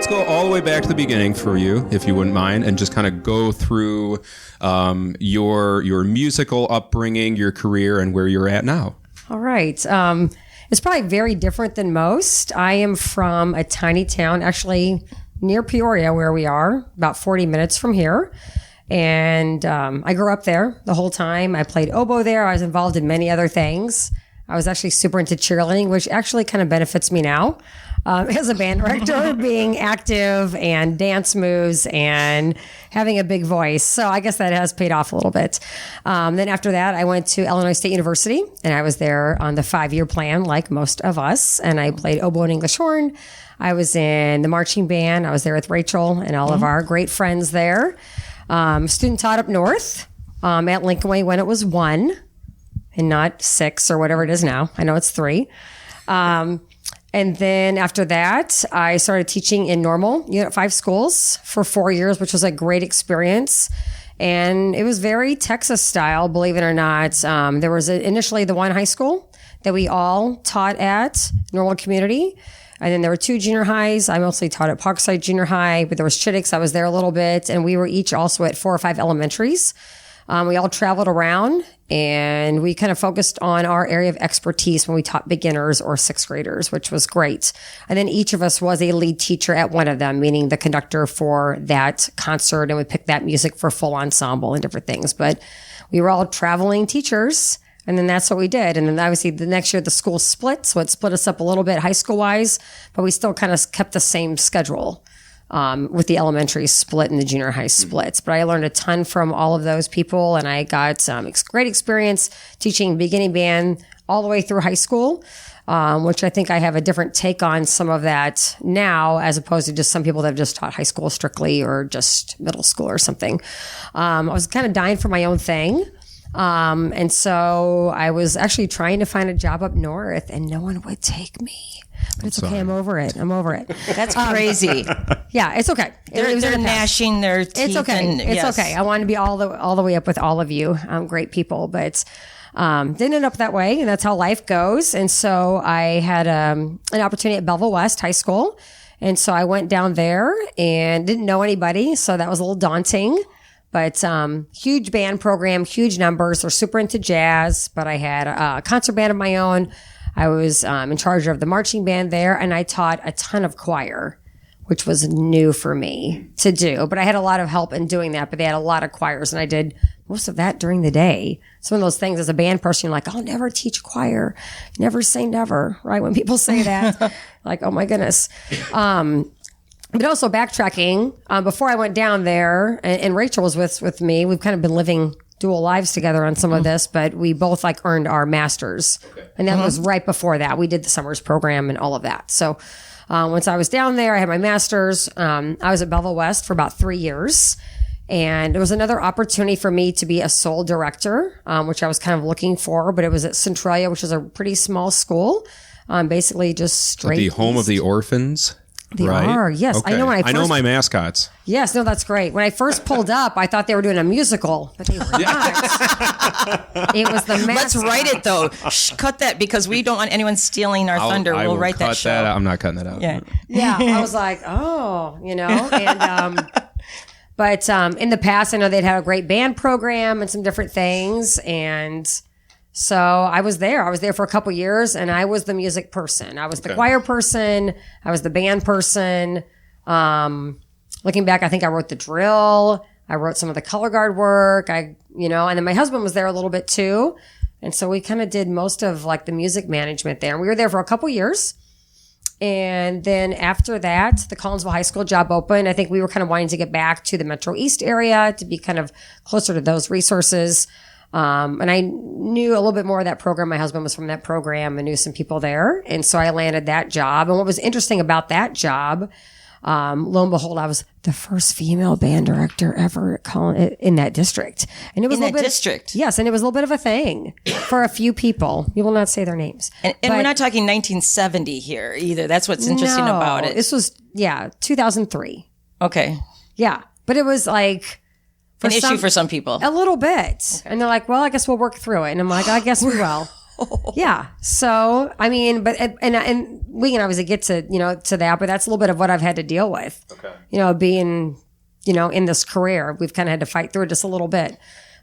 let's go all the way back to the beginning for you, if you wouldn't mind, and just kind of go through your musical upbringing, your career, and where you're at now. All right. It's probably very different than most. I am from a tiny town, actually near Peoria, where we are, about 40 minutes from here. And I grew up there the whole time. I played oboe there. I was involved in many other things. I was actually super into cheerleading, which actually kind of benefits me now as a band director, being active and dance moves and having a big voice. So I guess that has paid off a little bit. Then after that, I went to Illinois State University, and I was there on the 5-year plan, like most of us. And I played oboe and English horn. I was in the marching band. I was there with Rachel and all of our great friends there. Student taught up north at Lincoln Way when it was 1 and not 6 or whatever it is now. I know it's 3. And then after that, I started teaching in normal Unit 5 schools for 4 years, which was a great experience. And it was very Texas style, believe it or not. There was initially the one high school that we all taught at, normal community. And then there were 2 junior highs. I mostly taught at Parkside Junior High, but there was Chittix. I was there a little bit. And we were each also at 4 or 5 elementaries. We all traveled around, and we kind of focused on our area of expertise when we taught beginners or 6th graders, which was great. And then each of us was a lead teacher at one of them, meaning the conductor for that concert, and we picked that music for full ensemble and different things. But we were all traveling teachers. And then that's what we did. And then obviously the next year the school split. So it split us up a little bit high school wise, but we still kind of kept the same schedule with the elementary split and the junior high splits. But I learned a ton from all of those people. And I got great experience teaching beginning band all the way through high school, which I think I have a different take on some of that now, as opposed to just some people that have just taught high school strictly or just middle school or something. I was kind of dying for my own thing. And so I was actually trying to find a job up north, and no one would take me. But it's okay. I'm over it. That's crazy. Yeah, it's okay. They're gnashing their teeth. It's okay. It's okay. I wanted to be all the way up with all of you. Great people, but didn't end up that way, and that's how life goes. And so I had an opportunity at Belleville West High School, and so I went down there and didn't know anybody, so that was a little daunting. But huge band program, huge numbers. They're super into jazz. But I had a concert band of my own. I was in charge of the marching band there, and I taught a ton of choir, which was new for me to do. But I had a lot of help in doing that. But they had a lot of choirs, and I did most of that during the day. It's one of those things as a band person, you're like, I'll never teach choir. Never say never, right? When people say that, like, oh my goodness. But also backtracking, before I went down there, and Rachel was with me, we've kind of been living dual lives together on some of this, but we both earned our masters. Okay. And that was right before that. We did the summers program and all of that. So once I was down there, I had my masters. I was at Belleville West for about 3 years. And it was another opportunity for me to be a sole director, which I was kind of looking for, but it was at Centralia, which is a pretty small school. Basically just straight the home of the orphans. They are, yes. Okay. I know I know my mascots. Yes, no, that's great. When I first pulled up, I thought they were doing a musical, but they were not. It was the mascot. Let's write it, though. Cut that, because we don't want anyone stealing our thunder. We'll write that show. I'm not cutting that out. Yeah. I was like, oh, and but in the past, I know they'd had a great band program and some different things, and so I was there. I was there for a couple years, and I was the music person. I was the choir person. I was the band person. Looking back, I think I wrote the drill. I wrote some of the color guard work. And then my husband was there a little bit too. And so we kind of did most of the music management there. And we were there for a couple years. And then after that, the Collinsville High School job opened. I think we were kind of wanting to get back to the Metro East area to be kind of closer to those resources. And I knew a little bit more of that program. My husband was from that program and knew some people there. And so I landed that job. And what was interesting about that job, lo and behold, I was the first female band director ever in that district. And it was district? Yes. And it was a little bit of a thing for a few people. You will not say their names. And we're not talking 1970 here either. That's what's interesting about it. This was, 2003. Okay. Yeah. But it was an issue for some people. A little bit. And they're like, well, I guess we'll work through it. And I'm like, I guess we will. Yeah. So, I mean, but, and we can obviously get to, to that, but that's a little bit of what I've had to deal with. Okay. Being, in this career, we've kind of had to fight through it just a little bit.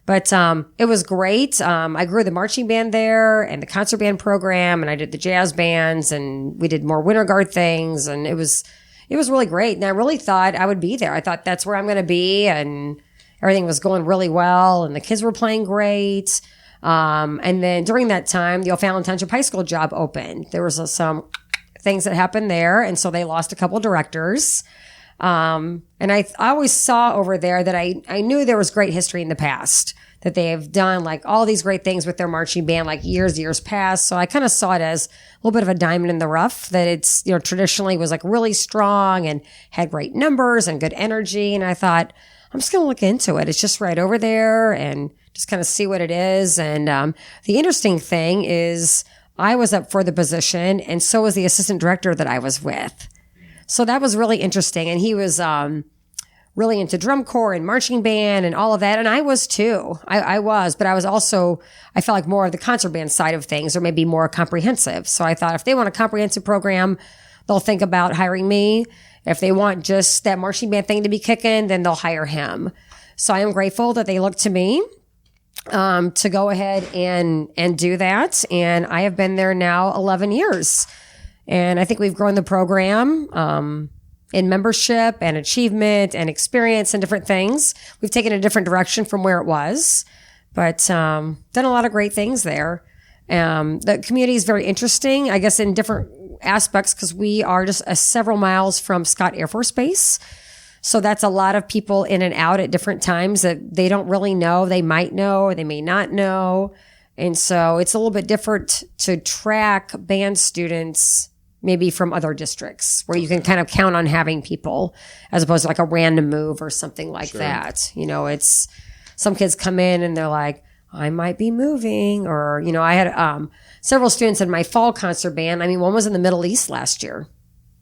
But it was great. I grew the marching band there and the concert band program, and I did the jazz bands, and we did more winter guard things, and it was really great. And I really thought I would be there. I thought that's where I'm going to be, and everything was going really well, and the kids were playing great. And then during that time, the O'Fallon Township High School job opened. There was some things that happened there, and so they lost a couple of directors. And I always saw over there that I knew there was great history in the past, that they have done like all these great things with their marching band, like years past. So I kind of saw it as a little bit of a diamond in the rough, that it's, traditionally was like really strong and had great numbers and good energy. And I thought, I'm just going to look into it. It's just right over there and just kind of see what it is. And, the interesting thing is I was up for the position, and so was the assistant director that I was with. So that was really interesting. And he was really into drum corps and marching band and all of that. And I was too. I was, but I was also, I felt like more of the concert band side of things, or maybe more comprehensive. So I thought if they want a comprehensive program, they'll think about hiring me. If they want just that marching band thing to be kicking, then they'll hire him. So I am grateful that they looked to me to go ahead and do that. And I have been there now 11 years. And I think we've grown the program in membership and achievement and experience and different things. We've taken a different direction from where it was, but done a lot of great things there. The community is very interesting, I guess, in different aspects, because we are just several miles from Scott Air Force Base. So that's a lot of people in and out at different times that they don't really know. They might know, or they may not know. And so it's a little bit different to track band students maybe from other districts, where you can kind of count on having people, as opposed to like a random move or something like that. It's some kids come in and they're like, I might be moving, or, I had several students in my fall concert band. I mean, one was in the Middle East last year.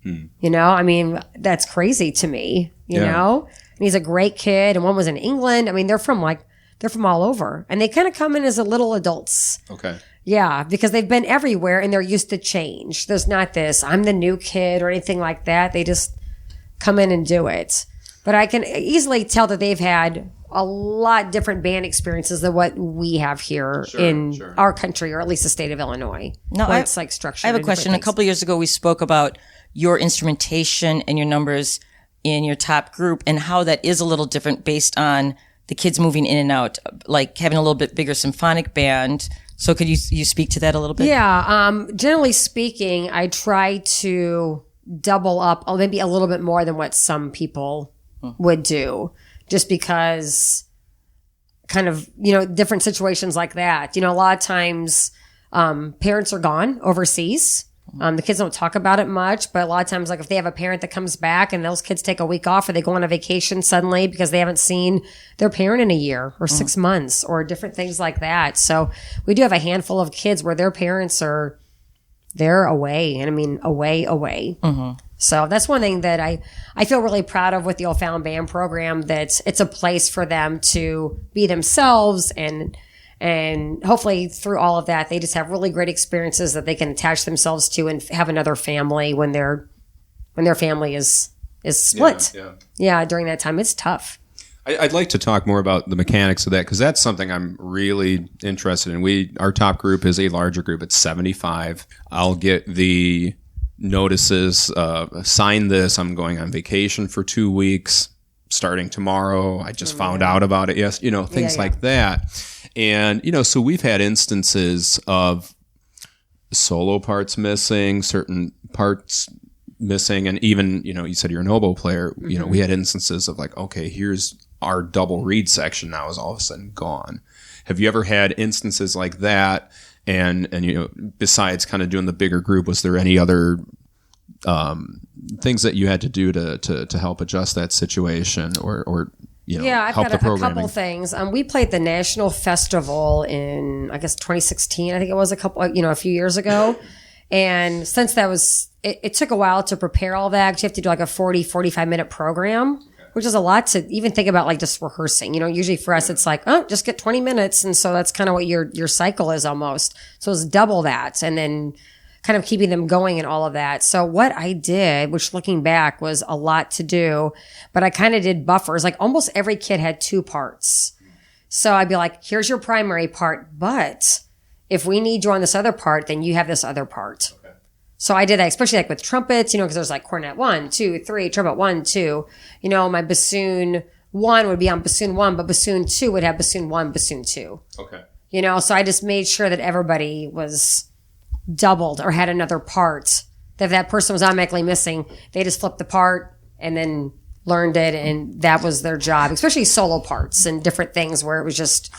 I mean, that's crazy to me, you know? And he's a great kid. And one was in England. I mean, they're from all over, and they kind of come in as little adults. Okay. Yeah, because they've been everywhere and they're used to change. There's not this, I'm the new kid or anything like that. They just come in and do it. But I can easily tell that they've had a lot different band experiences than what we have here in our country, or at least the state of Illinois. No, it's like structured. I have a question. A couple of years ago, we spoke about your instrumentation and your numbers in your top group, and how that is a little different based on the kids moving in and out, like having a little bit bigger symphonic band. So could you speak to that a little bit? Yeah. Generally speaking, I try to double up, or maybe a little bit more than what some people would do, just because kind of, different situations like that. A lot of times parents are gone overseas. The kids don't talk about it much, but a lot of times, like if they have a parent that comes back and those kids take a week off, or they go on a vacation suddenly because they haven't seen their parent in a year or 6 months, or different things like that. So we do have a handful of kids where their parents they're away, and I mean away. So that's one thing that I feel really proud of with the O'Fallon Band program, that it's a place for them to be themselves, and hopefully through all of that, they just have really great experiences that they can attach themselves to, and have another family when their family is split. Yeah, during that time, it's tough. I'd like to talk more about the mechanics of that, because that's something I'm really interested in. Our top group is a larger group. It's 75. I'll get the notices, sign this. I'm going on vacation for 2 weeks starting tomorrow. I just found out about it. Yes, things like that. And, so we've had instances of solo parts missing, certain parts missing, and even, you said you're an oboe player. We had instances of like, okay, here's our double reed section now is all of a sudden gone. Have you ever had instances like that? And besides kind of doing the bigger group, was there any other things that you had to do to help adjust that situation, or I've got a couple things. We played the National Festival in, I guess, 2016. I think it was a few years ago. And since that was, it took a while to prepare all that. You have to do like a 45 minute program. which is a lot to even think about, like just rehearsing. Usually for us, it's like, oh, just get 20 minutes. And so that's kind of what your cycle is almost. So it's double that. And then kind of keeping them going and all of that. So what I did, which looking back was a lot to do, but I kind of did buffers. Like almost every kid had 2 parts. So I'd be like, here's your primary part, but if we need you on this other part, then you have this other part. Okay. So I did that, especially like with trumpets, because there's like cornet 1, 2, 3, trumpet 1, 2. My bassoon 1 would be on bassoon 1, but bassoon 2 would have bassoon 1, bassoon 2. Okay. So I just made sure that everybody was doubled or had another part. That if that person was automatically missing, they just flipped the part and then learned it, and that was their job, especially solo parts and different things where it was just.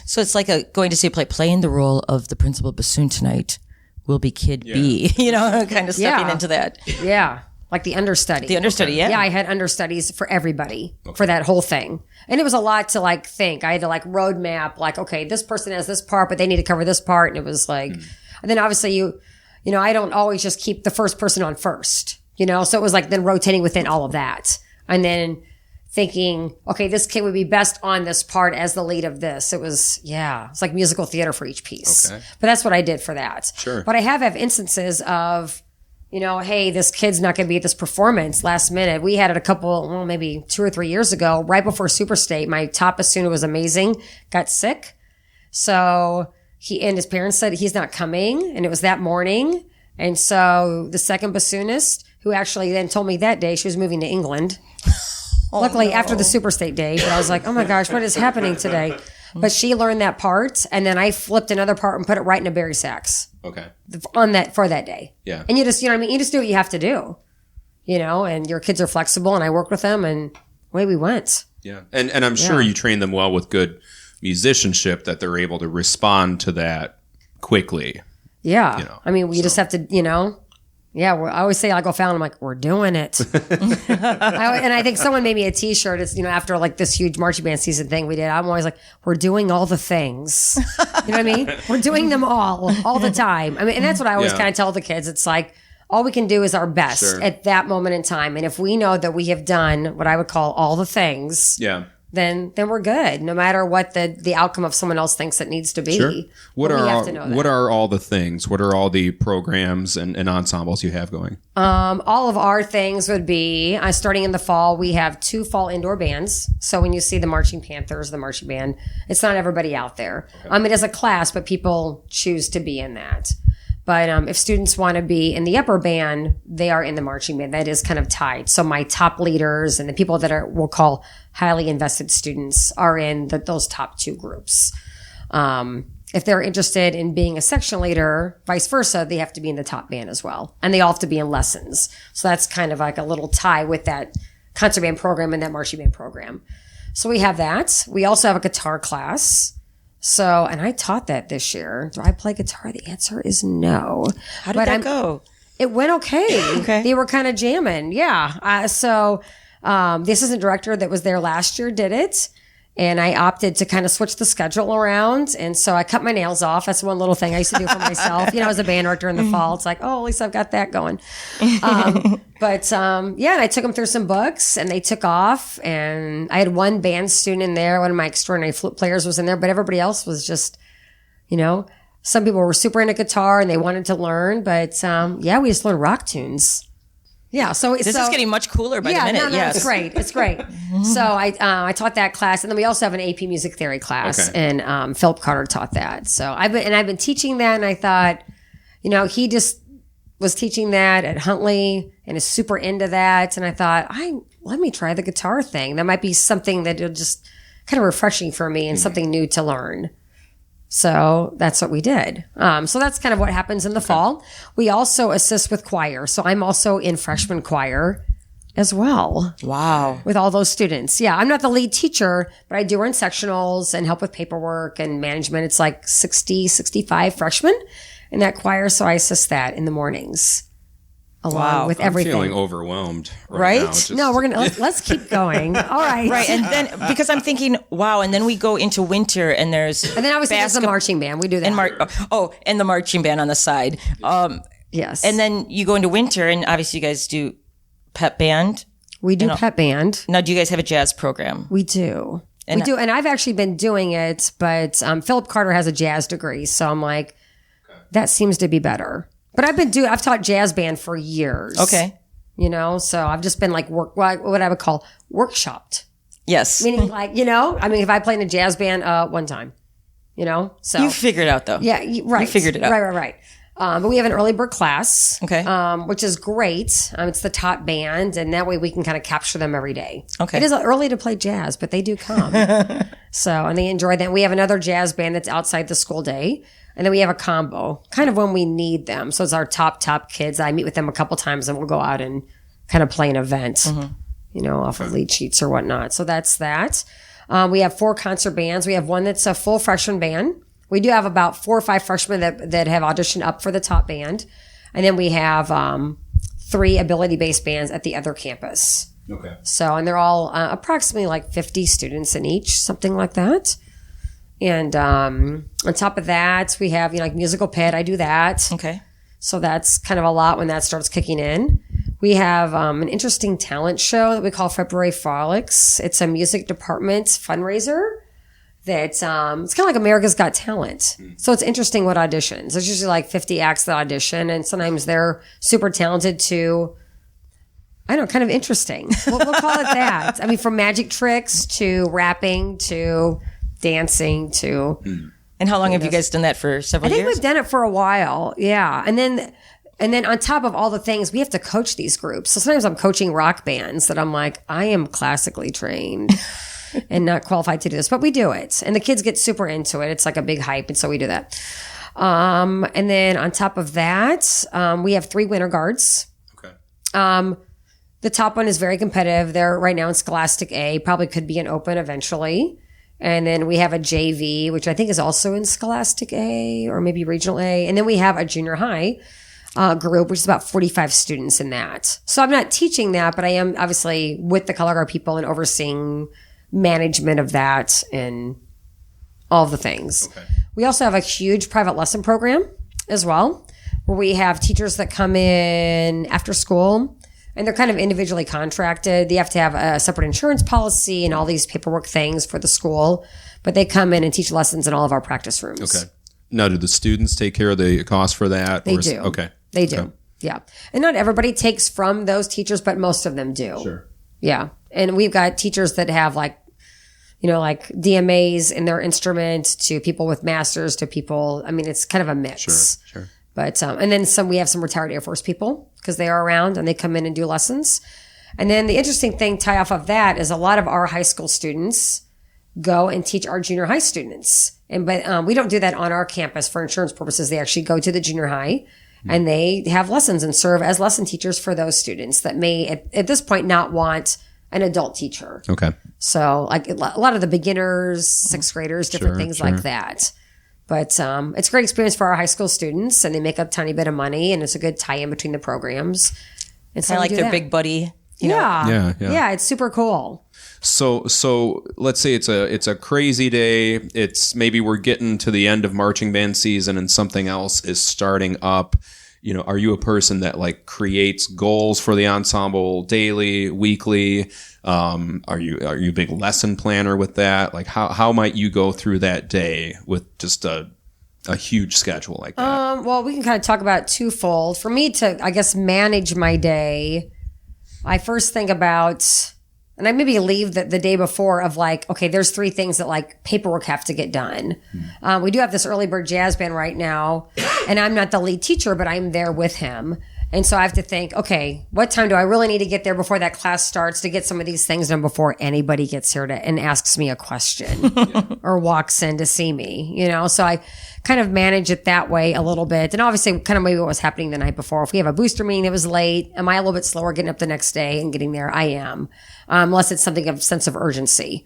So it's like going to see a play, playing the role of the principal bassoon tonight will be Kid B, kind of stepping into that. Yeah. Like the understudy. The understudy, okay. Yeah, I had understudies for everybody for that whole thing. And it was a lot to like think. I had to like roadmap, like, okay, this person has this part, but they need to cover this part. And it was like, and then obviously I don't always just keep the first person on first, so it was like then rotating within all of that. And then thinking, okay, this kid would be best on this part as the lead of this. It was, it's like musical theater for each piece. Okay. But that's what I did for that. Sure. But I have instances of, hey, this kid's not going to be at this performance last minute. We had it a couple, maybe 2 or 3 years ago, right before Superstate. My top bassoon, who was amazing, got sick. So he and his parents said he's not coming. And it was that morning. And so the second bassoonist, who actually then told me that day she was moving to England. Luckily, after the Superstate day, but I was like, oh my gosh, what is happening today? But she learned that part, and then I flipped another part and put it right in a bari sax. Okay. For that day. Yeah. And you just, you just do what you have to do, and your kids are flexible, and I work with them, and away we went. Yeah. And I'm sure you train them well with good musicianship that they're able to respond to that quickly. Yeah. We just have to, yeah, I always say, I'll go O'Fallon, I'm like, we're doing it. And I think someone made me a t-shirt. It's, after like this huge marching band season thing we did, I'm always like, we're doing all the things. You know what I mean? We're doing them all the time. And that's what I always kind of tell the kids. It's like, all we can do is our best at that moment in time. And if we know that we have done what I would call all the things, then we're good, no matter what the outcome of someone else thinks it needs to be. Sure. What are all the things? What are all the programs and ensembles you have going? All of our things would be, starting in the fall, we have 2 fall indoor bands. So when you see the Marching Panthers, the marching band, it's not everybody out there. Okay. It is a class, but people choose to be in that. But if students want to be in the upper band, they are in the marching band. That is kind of tied. So my top leaders and the people that we'll call highly invested students are in those top 2 groups. If they're interested in being a section leader, vice versa, they have to be in the top band as well. And they all have to be in lessons. So that's kind of like a little tie with that concert band program and that marching band program. So we have that. We also have a guitar class. So, and I taught that this year. Do I play guitar? The answer is no. How did that go? It went okay. Okay. They were kind of jamming. Yeah. So the assistant director that was there last year did it. And I opted to kind of switch the schedule around. And so I cut my nails off. That's one little thing I used to do for myself. As a band director in the fall, it's like, oh, at least I've got that going. And I took them through some books and they took off. And I had one band student in there. One of my extraordinary flute players was in there, but everybody else was just, some people were super into guitar and they wanted to learn. But we just learned rock tunes. Yeah, so this is getting much cooler by the minute. Yes, it's great. So I taught that class, and then we also have an AP music theory class, and Philip Carter taught that. So I've been teaching that, and I thought, he just was teaching that at Huntley and is super into that, and I thought, let me try the guitar thing. That might be something that will just kind of refreshing for me and something new to learn. So that's what we did. So that's kind of what happens in the fall. We also assist with choir. So I'm also in freshman choir as well. Wow. With all those students. Yeah. I'm not the lead teacher, but I do run sectionals and help with paperwork and management. It's like 60, 65 freshmen in that choir. So I assist that in the mornings. Along with everything. I'm feeling overwhelmed right? now. No, we're going to, let's keep going. All right. Right. And then, because I'm thinking, wow, and then we go into winter and there's. And then obviously there's the marching band. We do that. And the marching band on the side. Yes. And then you go into winter and obviously you guys do pep band. We do pep band. Now, do you guys have a jazz program? We do. We do. And I've actually been doing it, but Philip Carter has a jazz degree. So I'm like, that seems to be better. But I've taught jazz band for years. Okay. You know, so I've just been like what I would call workshopped. Yes. Meaning like, you know, I mean, if I played in a jazz band one time, you know, so. You figured it out though. Yeah, right. You figured it out. Right. But we have an early bird class, Okay. Which is great. It's the top band, and that way we can kind of capture them every day. Okay. It is early to play jazz, but they do come. So, and they enjoy that. We have another jazz band that's outside the school day, and then we have a combo, kind of when we need them. So it's our top kids. I meet with them a couple times, and we'll go out and kind of play an event, you know, off of lead sheets or whatnot. So that's that. We have 4 concert bands. We have one that's a full freshman band. We do have about 4 or 5 freshmen that have auditioned up for the top band. And then we have 3 ability-based bands at the other campus. Okay. So, and they're all approximately like 50 students in each, something like that. And on top of that, we have, you know, like musical pit. I do that. Okay. So that's kind of a lot when that starts kicking in. We have an interesting talent show that we call February Frolics. It's a music department fundraiser. It's kind of like America's Got Talent. So it's interesting what auditions. There's usually like 50 acts that audition, and sometimes they're super talented to, I don't know, kind of interesting. We'll call it that. I mean, from magic tricks to rapping to dancing to. And how long have you guys done that for? Several years? I think we've done it for a while. Yeah. And then on top of all the things, we have to coach these groups. So sometimes I'm coaching rock bands that I'm like, I am classically trained. And not qualified to do this, but we do it. And the kids get super into it. It's like a big hype. And so we do that. And then on top of that, we have 3 winter guards. Okay. The top one is very competitive. They're right now in Scholastic A, probably could be an open eventually. And then we have a JV, which I think is also in Scholastic A or maybe Regional A. And then we have a junior high group, which is about 45 students in that. So I'm not teaching that, but I am obviously with the color guard people and overseeing management of that and all of the things. Okay. We also have a huge private lesson program as well, where we have teachers that come in after school and they're kind of individually contracted. They have to have a separate insurance policy and all these paperwork things for the school, but they come in and teach lessons in all of our practice rooms. Okay. Now, do the students take care of the cost for that? They do. Okay. They do. Okay. Yeah. And not everybody takes from those teachers, but most of them do. Sure. Yeah. And we've got teachers that have like, you know, like DMAs in their instrument to people with masters to people. I mean, it's kind of a mix. Sure. But, and then we have some retired Air Force people because they are around and they come in and do lessons. And then the interesting thing tie off of that is a lot of our high school students go and teach our junior high students. But we don't do that on our campus for insurance purposes. They actually go to the junior high and they have lessons and serve as lesson teachers for those students that may at this point not want an adult teacher. Okay. So like a lot of the beginners, 6th graders, different things like that. But it's a great experience for our high school students and they make a tiny bit of money and it's a good tie in between the programs. And so I like their big buddy. You know? Yeah, it's super cool. So let's say it's a crazy day. It's maybe we're getting to the end of marching band season and something else is starting up. You know, are you a person that like creates goals for the ensemble daily, weekly? Are you a big lesson planner with that? Like how might you go through that day with just a huge schedule like that? Well, we can kind of talk about it twofold. For me to, I guess, manage my day, I first think about, and I maybe leave the day before of like, okay, there's 3 things that like paperwork have to get done. We do have this early bird jazz band right now, and I'm not the lead teacher, but I'm there with him. And so I have to think, okay, what time do I really need to get there before that class starts to get some of these things done before anybody gets here and asks me a question or walks in to see me, you know? So I kind of manage it that way a little bit. And obviously kind of maybe what was happening the night before. If we have a booster meeting that was late, am I a little bit slower getting up the next day and getting there? I am, unless it's something of sense of urgency.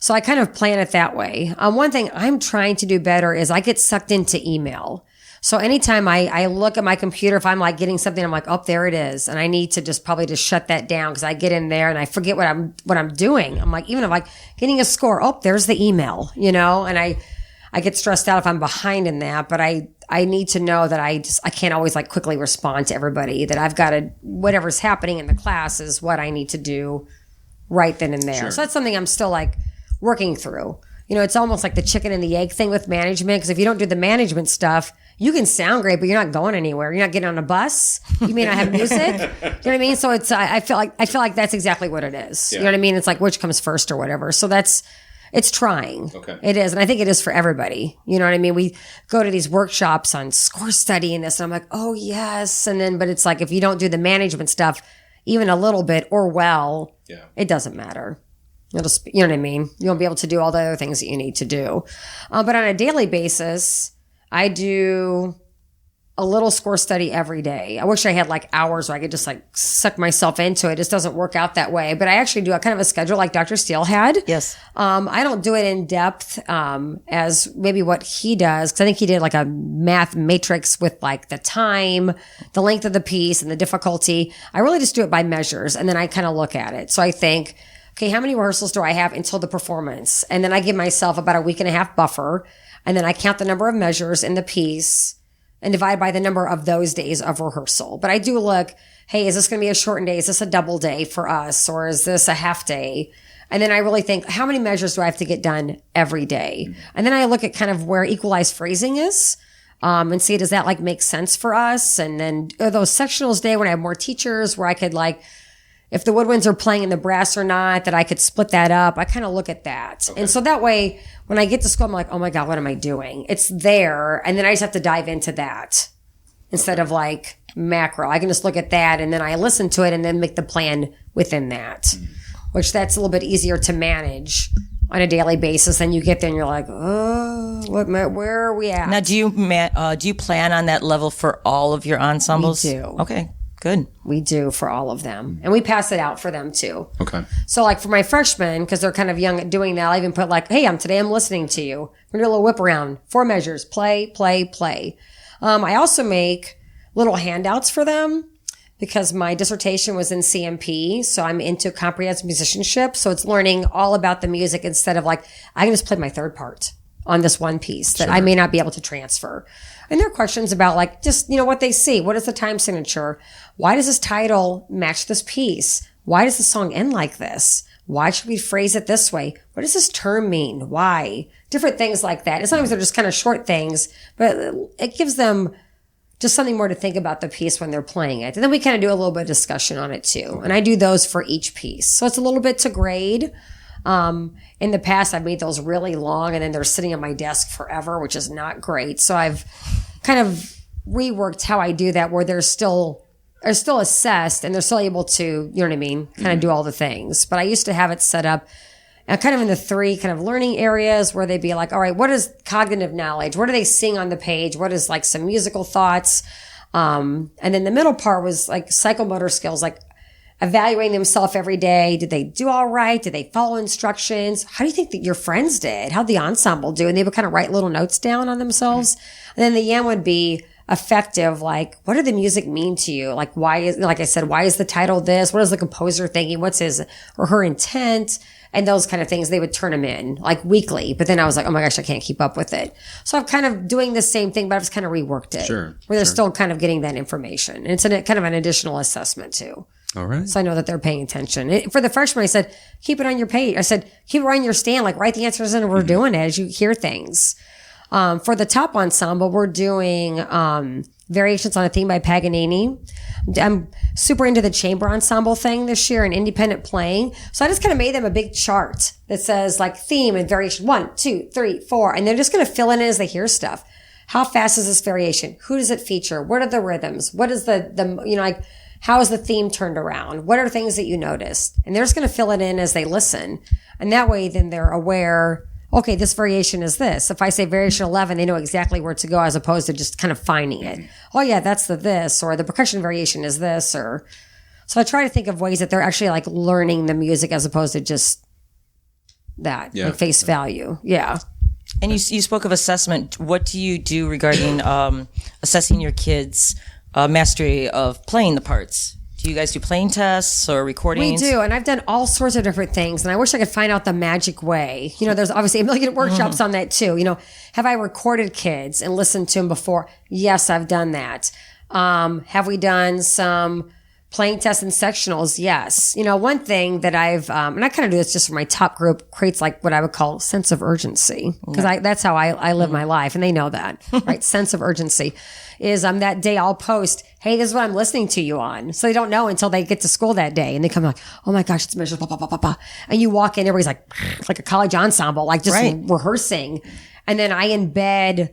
So I kind of plan it that way. One thing I'm trying to do better is I get sucked into email. So anytime I look at my computer, if I'm like getting something, I'm like, oh, there it is. And I need to probably shut that down because I get in there and I forget what I'm doing. I'm like, even if like getting a score, oh, there's the email, you know, and I get stressed out if I'm behind in that, but I need to know that I can't always like quickly respond to everybody, that I've got to, whatever's happening in the class is what I need to do right then and there. Sure. So that's something I'm still like working through. You know, it's almost like the chicken and the egg thing with management. Because if you don't do the management stuff, you can sound great, but you're not going anywhere. You're not getting on a bus. You may not have music. You know what I mean? So it's I feel like that's exactly what it is. Yeah. You know what I mean? It's like which comes first or whatever. So it's trying. Okay. It is, and I think it is for everybody. You know what I mean? We go to these workshops on score study and this, and I'm like, oh yes, and then but it's like if you don't do the management stuff, even a little bit or well, it doesn't matter. You'll just, you know what I mean? You won't be able to do all the other things that you need to do. But on a daily basis, I do a little score study every day. I wish I had like hours where I could just like suck myself into it. It just doesn't work out that way. But I actually do a kind of a schedule like Dr. Steele had. Yes. I don't do it in depth as maybe what he does, because I think he did like a math matrix with like the time, the length of the piece, and the difficulty. I really just do it by measures, and then I kind of look at it. So I think, okay, how many rehearsals do I have until the performance? And then I give myself about a week and a half buffer. And then I count the number of measures in the piece and divide by the number of those days of rehearsal. But I do look, hey, is this going to be a shortened day? Is this a double day for us? Or is this a half day? And then I really think, how many measures do I have to get done every day? And then I look at kind of where equalized phrasing is. And see, does that like make sense for us? And then are those sectionals day when I have more teachers where I could like, if the woodwinds are playing in the brass or not, that I could split that up. I kind of look at that. Okay. And so that way, when I get to school, I'm like, oh my God, what am I doing? It's there. And then I just have to dive into that instead of like macro. I can just look at that and then I listen to it and then make the plan within that, which that's a little bit easier to manage on a daily basis. Then you get there and you're like, oh, where are we at? Now, do you plan on that level for all of your ensembles? We do. Okay. Good. We do for all of them. And we pass it out for them too. Okay. So like for my freshmen, because they're kind of young at doing that, I even put like, hey, today I'm listening to you. We're going to do a little whip around. 4 measures. Play, play, play. I also make little handouts for them because my dissertation was in CMP. So I'm into comprehensive musicianship. So it's learning all about the music instead of like, I can just play my third part on this one piece that I may not be able to transfer. And there are questions about like, just, what they see. What is the time signature? Why does this title match this piece? Why does the song end like this? Why should we phrase it this way? What does this term mean? Why? Different things like that. And sometimes they're just kind of short things, but it gives them just something more to think about the piece when they're playing it. And then we kind of do a little bit of discussion on it too. And I do those for each piece. So it's a little bit to grade. In the past, I've made those really long and then they're sitting on my desk forever, which is not great. So I've kind of reworked how I do that where they're still assessed and they're still able to, kind of do all the things. But I used to have it set up kind of in the 3 kind of learning areas where they'd be like, all right, what is cognitive knowledge? What do they sing on the page? What is like some musical thoughts? And then the middle part was like psychomotor skills, like evaluating themselves every day. Did they do all right? Did they follow instructions? How do you think that your friends did? How'd the ensemble do? And they would kind of write little notes down on themselves. And then the end would be effective. Like, what did the music mean to you? Like, why is the title this? What is the composer thinking? What's his or her intent? And those kind of things, they would turn them in like weekly. But then I was like, oh my gosh, I can't keep up with it. So I'm kind of doing the same thing, but I've just kind of reworked it. Sure. Where they're still kind of getting that information. And it's kind of an additional assessment too. All right. So I know that they're paying attention. For the freshmen, I said, keep it on your page. I said, keep it on your stand. Like, write the answers in and we're doing it as you hear things. For the top ensemble, we're doing variations on a theme by Paganini. I'm super into the chamber ensemble thing this year and independent playing. So I just kind of made them a big chart that says like theme and variation 1, 2, 3, 4. And they're just going to fill in as they hear stuff. How fast is this variation? Who does it feature? What are the rhythms? What is how is the theme turned around? What are things that you noticed? And they're just going to fill it in as they listen. And that way, then they're aware, okay, this variation is this. If I say variation 11, they know exactly where to go as opposed to just kind of finding it. Oh yeah, that's the this, or the percussion variation is this, or. So I try to think of ways that they're actually like learning the music as opposed to just that, like face value. Yeah. And you spoke of assessment. What do you do regarding assessing your kids' mastery of playing the parts? Do you guys do playing tests or We recordings? do, and I've done all sorts of different things, and I wish I could find out the magic way. There's obviously a million workshops on that too. Have I recorded kids and listened to them before? Yes, I've done that. Have we done some playing tests and sectionals? Yes. One thing that I've, and I kind of do this just for my top group, creates like what I would call sense of urgency, because that's how I live my life, and they know that, right? Sense of urgency is that day I'll post, hey, this is what I'm listening to you on. So they don't know until they get to school that day, and they come like, oh my gosh, it's measures, blah, blah, blah, blah, blah. And you walk in, everybody's like a college ensemble, like just rehearsing. And then I embed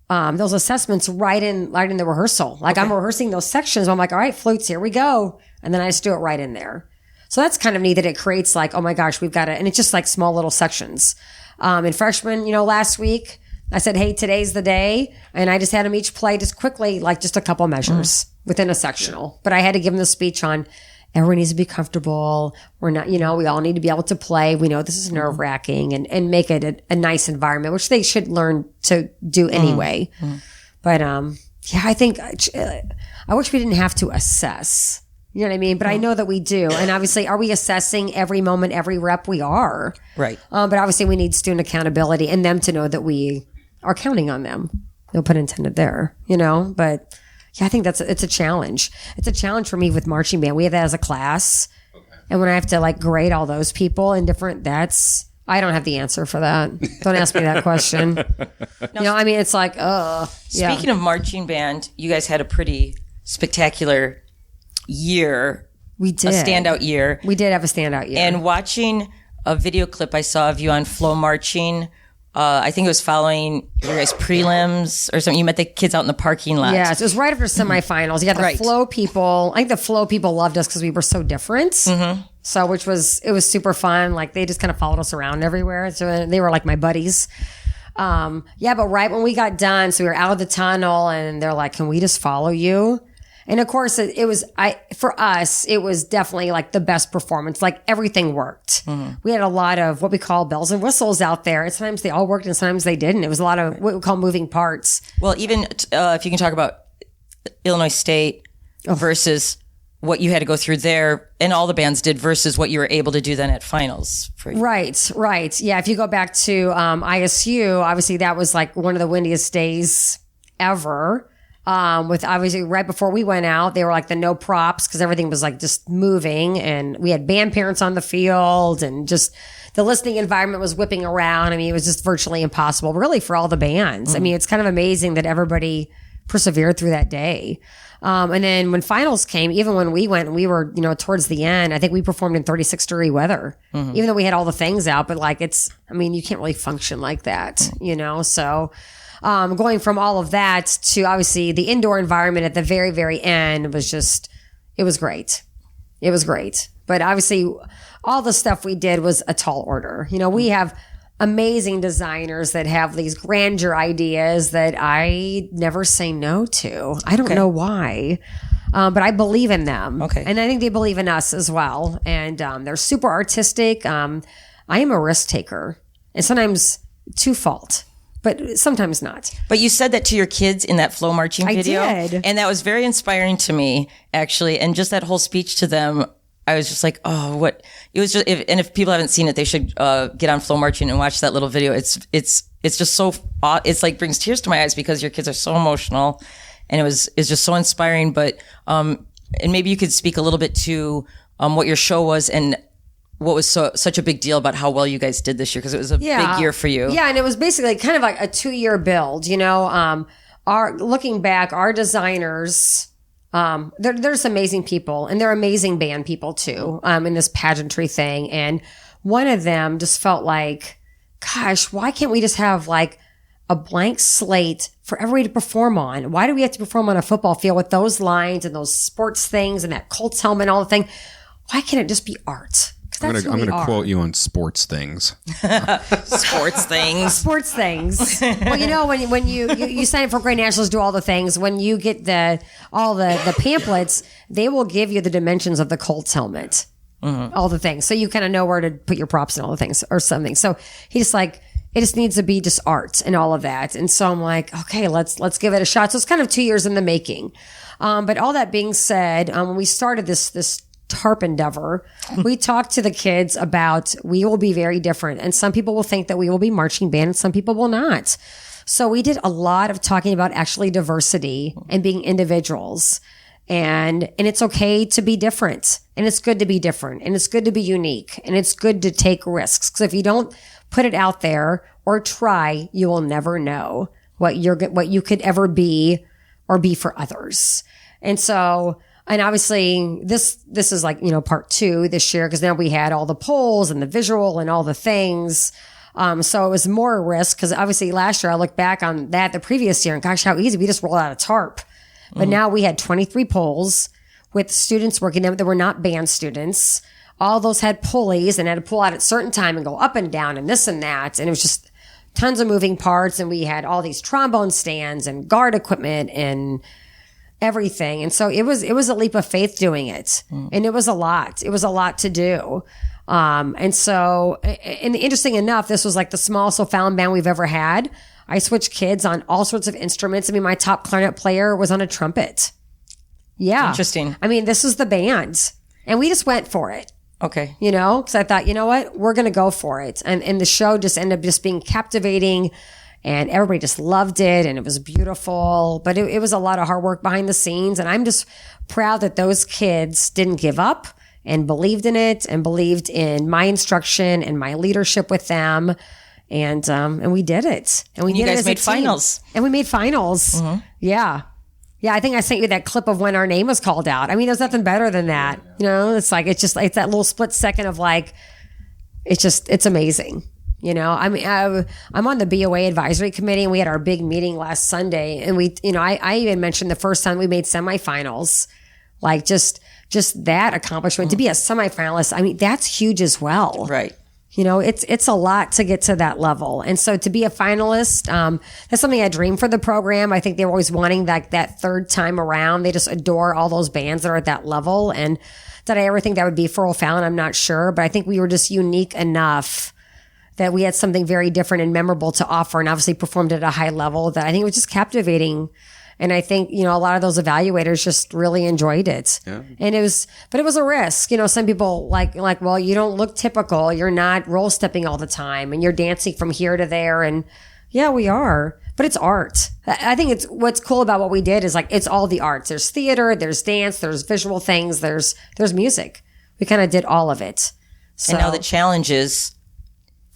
those assessments right in the rehearsal. Like I'm rehearsing those sections. I'm like, all right, flutes, here we go. And then I just do it right in there. So that's kind of neat that it creates like, oh my gosh, we've got it. And it's just like small little sections. And freshmen, last week I said, hey, today's the day. And I just had them each play just quickly, like just a couple measures within a sectional. But I had to give them the speech on everyone needs to be comfortable. We're not, we all need to be able to play. We know this is nerve wracking and make it a nice environment, which they should learn to do anyway. But, I think I wish we didn't have to assess, you know what I mean? But I know that we do. And obviously, are we assessing every moment, every rep? We are. Right. But obviously we need student accountability and them to know that we are counting on them. No pun intended there, but I think it's a challenge. It's a challenge for me with marching band. We have that as a class. Okay. And when I have to like grade all those people in different, I don't have the answer for that. Don't ask me that question. It's like, Speaking of marching band, you guys had a pretty spectacular year. We did. A standout year. We did have a standout year. And watching a video clip I saw of you on FloMarching, I think it was following your guys' prelims or something. You met the kids out in the parking lot. Yes, it was right after semifinals. You had the Flow people. I think the Flow people loved us because we were so different. So, it was super fun. Like they just kind of followed us around everywhere. So they were like my buddies. But right when we got done, so we were out of the tunnel and they're like, can we just follow you? And of course, for us, it was definitely like the best performance. Like everything worked. We had a lot of what we call bells and whistles out there. And sometimes they all worked and sometimes they didn't. It was a lot of what we call moving parts. Well, even if you can talk about Illinois State versus what you had to go through there and all the bands did versus what you were able to do then at finals. For you. Right. Yeah. If you go back to ISU, obviously that was like one of the windiest days ever. With obviously right before we went out, they were like the no props because everything was like just moving and we had band parents on the field and just the listening environment was whipping around. I mean, it was just virtually impossible really for all the bands. I mean, it's kind of amazing that everybody persevered through that day. And then when finals came, even when we went and we were, towards the end, I think we performed in 36-degree weather, even though we had all the things out, but like you can't really function like that, so. Going from all of that to obviously the indoor environment at the very, very end it was great. It was great. But obviously all the stuff we did was a tall order. We have amazing designers that have these grandeur ideas that I never say no to. I don't know why. But I believe in them. Okay. And I think they believe in us as well. And they're super artistic. I am a risk taker. And sometimes to fault. But sometimes not. But you said that to your kids in that FloMarching video. I did. And that was very inspiring to me, actually. And just that whole speech to them, I was just like, oh, what? It was just, if people haven't seen it, they should get on FloMarching and watch that little video. It's just so, it's like brings tears to my eyes because your kids are so emotional. And it's just so inspiring. But, and maybe you could speak a little bit to what your show was and what was such a big deal about how well you guys did this year because it was a big year for you. Yeah, and it was basically kind of like a 2-year build. Looking back, our designers, there's amazing people, and they're amazing band people too. In this pageantry thing, and one of them just felt like, gosh, why can't we just have like a blank slate for everybody to perform on? Why do we have to perform on a football field with those lines and those sports things and that Colts helmet and all the thing? Why can't it just be art? I'm going to quote you on sports things. Sports things. Sports things. Well, when you sign up for Great Nationals, do all the things. When you get all the pamphlets, they will give you the dimensions of the Colts helmet, all the things, so you kind of know where to put your props and all the things or something. So he just like it just needs to be just art and all of that. And so I'm like, okay, let's give it a shot. So it's kind of 2 years in the making. But all that being said, when we started this TARP endeavor, we talked to the kids about we will be very different. And some people will think that we will be marching band and some people will not. So we did a lot of talking about actually diversity and being individuals. And it's okay to be different, and it's good to be different, and it's good to be unique, and it's good to take risks. Because if you don't put it out there or try, you will never know what you could ever be or be for others. And so, and obviously this is like, part 2 this year, because now we had all the polls and the visual and all the things. So it was more a risk, because obviously last year I look back on that the previous year and gosh, how easy we just rolled out a tarp. But now we had 23 polls with students working them that were not band students. All those had pulleys and had to pull out at a certain time and go up and down and this and that. And it was just tons of moving parts. And we had all these trombone stands and guard equipment and everything. And so it was a leap of faith doing it. And it was a lot. It was a lot to do. And interesting enough, this was like the smallest O'Fallon band we've ever had. I switched kids on all sorts of instruments. I mean, my top clarinet player was on a trumpet. Yeah. Interesting. I mean, this was the band. And we just went for it. Okay. Because I thought, you know what? We're going to go for it. And the show just ended up just being captivating. And everybody just loved it. And it was beautiful. But it was a lot of hard work behind the scenes. And I'm just proud that those kids didn't give up and believed in it and believed in my instruction and my leadership with them. And we did it. And we you did guys it as made a team. finals. And we made finals. Mm-hmm. Yeah. Yeah. I think I sent you that clip of when our name was called out. I mean, there's nothing better than that. It's like, it's that little split second of like, it's amazing. I mean, I'm on the BOA advisory committee, and we had our big meeting last Sunday, and we, I even mentioned the first time we made semifinals, like just that accomplishment to be a semifinalist. I mean, that's huge as well. Right. It's a lot to get to that level. And so to be a finalist, that's something I dream for the program. I think they were always wanting that third time around. They just adore all those bands that are at that level. And did I ever think that would be for O'Fallon? I'm not sure, but I think we were just unique enough that we had something very different and memorable to offer, and obviously performed at a high level that I think was just captivating. And I think, a lot of those evaluators just really enjoyed it. Yeah. And it was a risk. Some people like, well, you don't look typical. You're not roll stepping all the time and you're dancing from here to there. And yeah, we are, but it's art. I think what's cool about what we did is like, it's all the arts. There's theater, there's dance, there's visual things, there's music. We kind of did all of it. So, and now the challenge is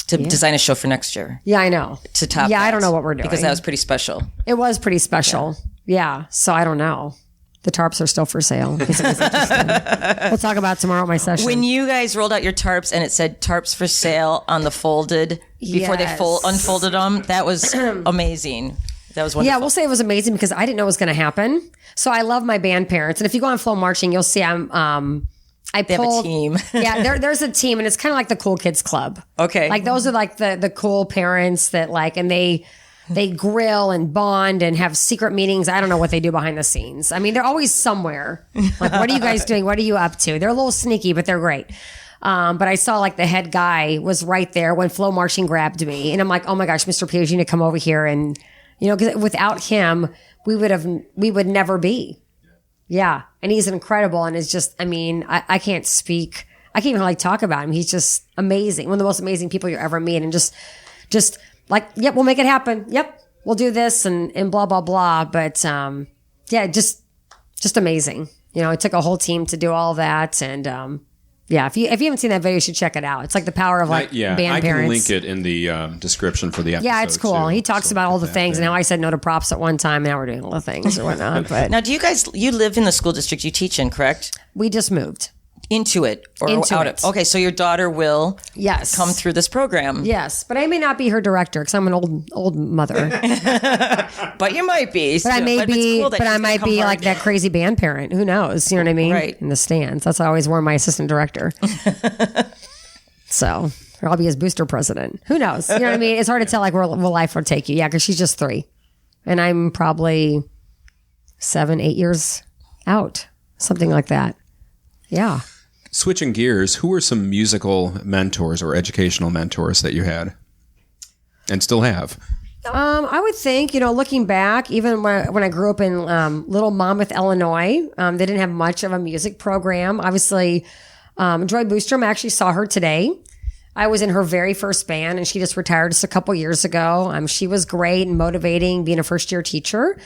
to design a show for next year. Yeah, I know. To top Yeah, that, I don't know what we're doing. because that was pretty special. It was pretty special. Yeah. So I don't know. The tarps are still for sale. We'll talk about it tomorrow at my session. When you guys rolled out your tarps and it said tarps for sale on the folded before they unfolded them, that was amazing. That was wonderful. Yeah, we'll say it was amazing because I didn't know it was going to happen. So I love my band parents. And if you go on FloMarching, you'll see They have a team. Yeah, there's a team, and it's kind of like the cool kids club. Okay. Like those are like the cool parents that like, and they grill and bond and have secret meetings. I don't know what they do behind the scenes. I mean, they're always somewhere. Like, what are you guys doing? What are you up to? They're a little sneaky, but they're great. But I saw like the head guy was right there when FloMarching grabbed me, and I'm like, oh my gosh, Mr. Peters, you need to come over here, and because without him, we would never be. Yeah. And he's incredible. And it's just, I mean, I can't speak. I can't even like talk about him. He's just amazing. One of the most amazing people you ever meet. And just like, yep, we'll make it happen. Yep. We'll do this and blah, blah, blah. But, yeah, just amazing. It took a whole team to do all that. And, yeah, if you haven't seen that video, you should check it out. It's like the power of like band parents. I can link it in the description for the episode. Yeah, it's cool. Too. He talks about all the things. And now I said no to props at one time. Now we're doing all the things or whatnot. But now, do you live in the school district you teach in, correct? We just moved. Into it or Into out it. of okay, so your daughter will Yes. come through this program. Yes, but I may not be her director because I'm an old mother. But you might be. But I may be. Cool, but I might be like that crazy band parent. Who knows? You know what I mean? Right. In the stands. That's why I always warn my assistant director. So, or I'll be his booster president. Who knows? You know what I mean? It's hard to tell like where life will take you. Yeah, because she's just 3, and I'm probably 7, 8 years out, something like that. Yeah. Switching gears, who were some musical mentors or educational mentors that you had and still have? I would think, looking back, even when I grew up in little Monmouth, Illinois, they didn't have much of a music program. Obviously, Joy Boostrom, I actually saw her today. I was in her very first band, and she just retired just a couple years ago. She was great and motivating, being a first-year teacher.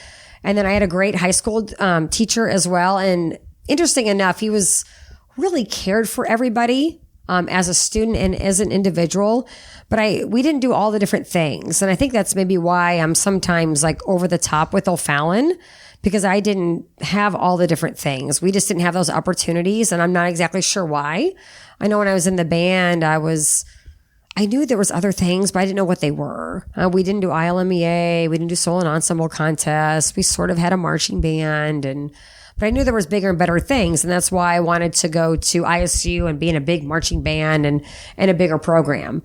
And then I had a great high school teacher as well. And interesting enough, he was really cared for everybody as a student and as an individual. But we didn't do all the different things. And I think that's maybe why I'm sometimes like over the top with O'Fallon, because I didn't have all the different things. We just didn't have those opportunities. And I'm not exactly sure why. I know when I was in the band, I knew there was other things, but I didn't know what they were. We didn't do ILMEA. We didn't do solo and ensemble contests. We sort of had a marching band, but I knew there was bigger and better things. And that's why I wanted to go to ISU and be in a big marching band and a bigger program.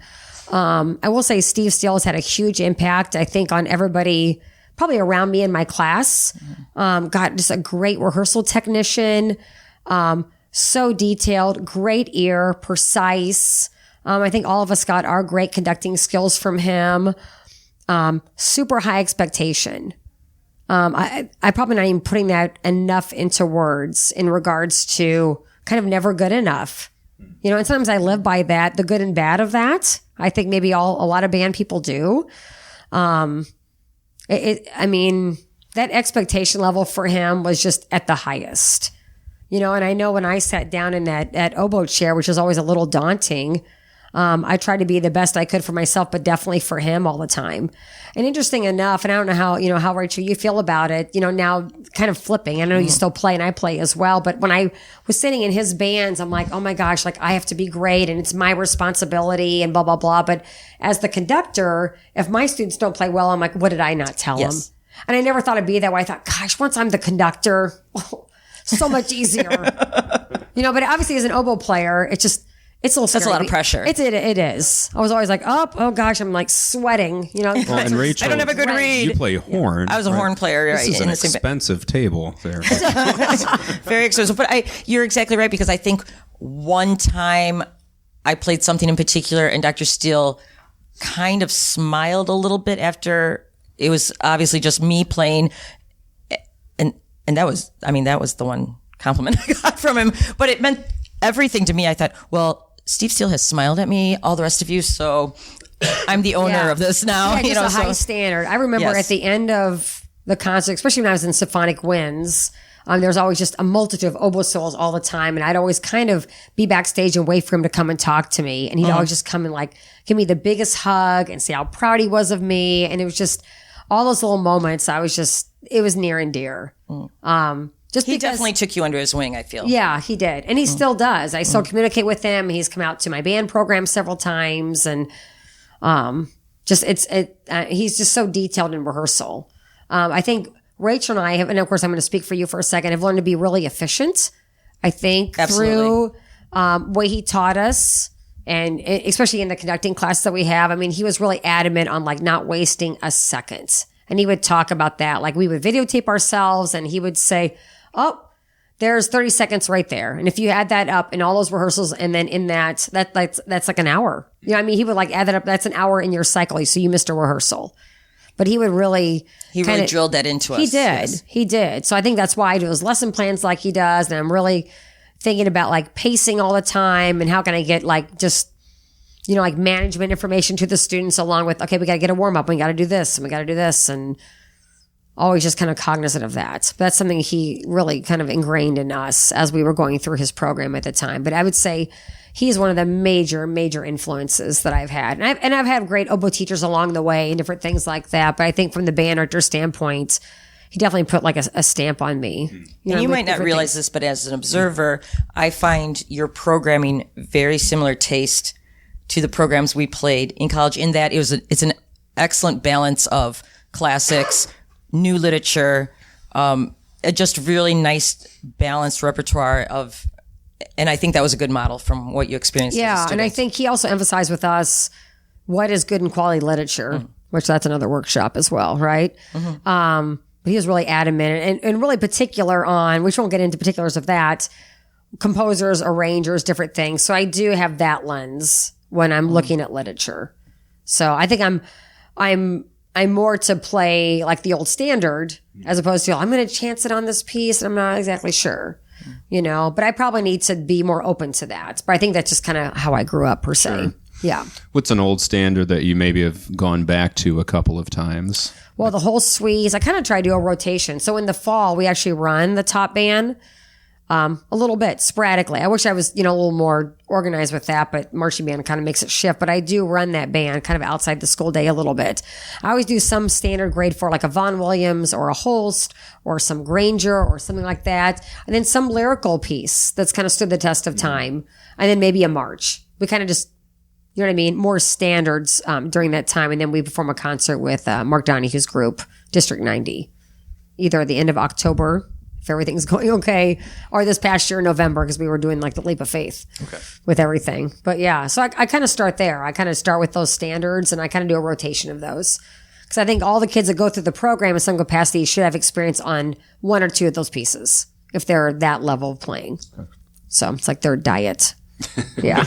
I will say Steve Steele has had a huge impact, I think, on everybody probably around me in my class. Got just a great rehearsal technician. So detailed, great ear, precise. I think all of us got our great conducting skills from him. Super high expectation. I probably not even putting that enough into words in regards to kind of never good that and sometimes I live by that, the good and bad of that. I think maybe a lot of band people do. That expectation level for him was just at the highest, and I know when I sat down in that oboe chair, which is always a little daunting, I tried to be the best I could for myself, but definitely for him all the time. And interesting enough, and I don't know how Rachel, you feel about it, now kind of flipping. I know you still play and I play as well, but when I was sitting in his bands, I'm like, oh my gosh, like I have to be great and it's my responsibility and blah, blah, blah. But as the conductor, if my students don't play well, I'm like, what did I not tell them? And I never thought it'd be that way. I thought, gosh, once I'm the conductor, so much easier. But obviously as an oboe player, it's a little scary. That's a lot of pressure. It is. I was always like, oh gosh, I'm like sweating, Well, and Rachel, I don't have a good read. You play horn. I was a horn player. This is an expensive table there. Very expensive. But you're exactly right, because I think one time I played something in particular and Dr. Steele kind of smiled a little bit after it was obviously just me playing. And that was the one compliment I got from him, but it meant everything to me. I thought, well, Steve Steele has smiled at me, all the rest of you, so I'm the owner of this now. Yeah, just a high standard. I remember at the end of the concert, especially when I was in Symphonic Winds, there was always just a multitude of oboe solos all the time, and I'd always kind of be backstage and wait for him to come and talk to me, and he'd always just come and like give me the biggest hug and say how proud he was of me, and it was just all those little moments. It was near and dear. He definitely took you under his wing, I feel. Yeah, he did. And he still does. I still communicate with him. He's come out to my band program several times. And he's just so detailed in rehearsal. I think Rachel and I have, and of course I'm going to speak for you for a second, have learned to be really efficient. I think through what he taught us, and especially in the conducting class that we have. He was really adamant on like not wasting a second. And he would talk about that. Like we would videotape ourselves and he would say, oh, there's 30 seconds right there. And if you add that up in all those rehearsals and then in that's like an hour. He would like add that up. That's an hour in your cycle. So you missed a rehearsal. But he would really... He really drilled that into us. He did. Yes. He did. So I think that's why I do his lesson plans like he does. And I'm really thinking about like pacing all the time and how can I get like just... like management information to the students along with, okay, we got to get a warm up. We got to do this and we got to do this. And always just kind of cognizant of that. But that's something he really kind of ingrained in us as we were going through his program at the time. But I would say he's one of the major, major influences that I've had. And I've had great oboe teachers along the way and different things like that. But I think from the band director standpoint, he definitely put like a stamp on me. And you might not realize this, but as an observer, I find your programming very similar taste to the programs we played in college, in that it's an excellent balance of classics, new literature, just really nice balanced repertoire of, and I think that was a good model from what you experienced. Yeah, and I think he also emphasized with us what is good and quality literature, which that's another workshop as well, right? But he was really adamant and really particular on, which won't get into particulars of that, composers, arrangers, different things. So I do have that lens when I'm looking at literature. So I think I'm I'm more to play like the old standard as opposed to I'm going to chance it on this piece. And I'm not exactly sure, but I probably need to be more open to that. But I think that's just kind of how I grew up per se. Sure. Yeah. What's an old standard that you maybe have gone back to a couple of times? Well, the whole suite, I kind of try to do a rotation. So in the fall, we actually run the top band a little bit sporadically. I wish I was, a little more organized with that, but marching band kind of makes it shift. But I do run that band kind of outside the school day a little bit. I always do some standard grade for like a Von Williams or a Holst or some Granger or something like that. And then some lyrical piece that's kind of stood the test of time. And then maybe a march. We kind of just, you know what I mean? More standards during that time. And then we perform a concert with Mark Donahue's group, District 90, either at the end of October, if everything's going okay, or this past year in November, because we were doing like the leap of faith with everything. But yeah, so I kind of start there. I kind of start with those standards and I kind of do a rotation of those. Because I think all the kids that go through the program in some capacity should have experience on one or two of those pieces if they're that level of playing. So it's like their diet. Yeah,